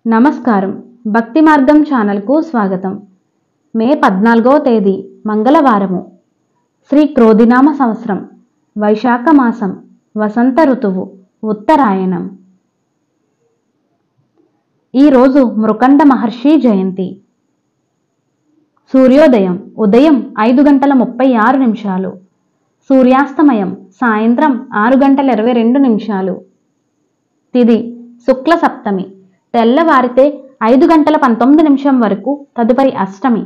నమస్కారం. భక్తి మార్గం ఛానల్కు స్వాగతం. మే 14వ తేదీ మంగళవారము. శ్రీ క్రోధినామ సంవత్సరం, వైశాఖ మాసం, వసంత ఋతువు, ఉత్తరాయణం. ఈరోజు మృకండ మహర్షి జయంతి. సూర్యోదయం ఉదయం 5:36, సూర్యాస్తమయం సాయంత్రం 6:22. తిథి శుక్ల సప్తమి, తెల్లవారితే 5:19 వరకు, తదుపరి అష్టమి.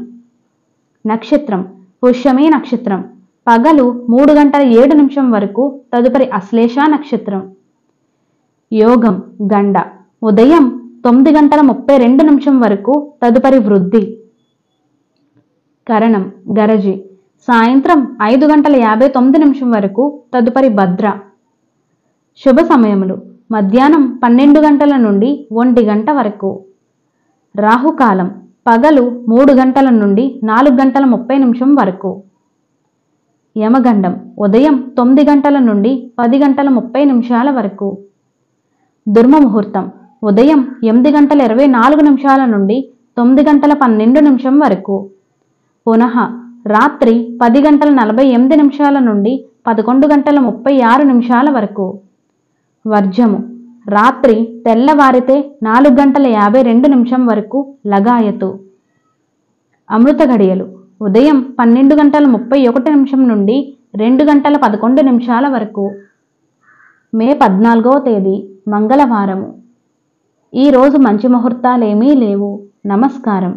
నక్షత్రం పుష్యమి నక్షత్రం, పగలు 3:07 వరకు, తదుపరి అశ్లేష నక్షత్రం. యోగం గండ, ఉదయం 9:32 వరకు, తదుపరి వృద్ధి. కరణం గరజి, సాయంత్రం 5:59 వరకు, తదుపరి భద్ర. శుభ సమయములు మధ్యాహ్నం 12 నుండి 1 గంట వరకు. రాహుకాలం పగలు 3 గంటల నుండి 4:30 వరకు. యమగండం ఉదయం 9 గంటల నుండి 10:30 వరకు. దుర్ముహూర్తం ఉదయం 8:24 నుండి 9:12 వరకు. పునః రాత్రి 10:48 నుండి 11:36 వరకు. వర్జము రాత్రి తెల్లవారితే 4:52 వరకు, లగాయతు. అమృత గడియలు ఉదయం 12:31 నుండి 2:11 వరకు. మే 14వ తేదీ మంగళవారము. ఈరోజు మంచి ముహూర్తాలేమీ లేవు. నమస్కారం.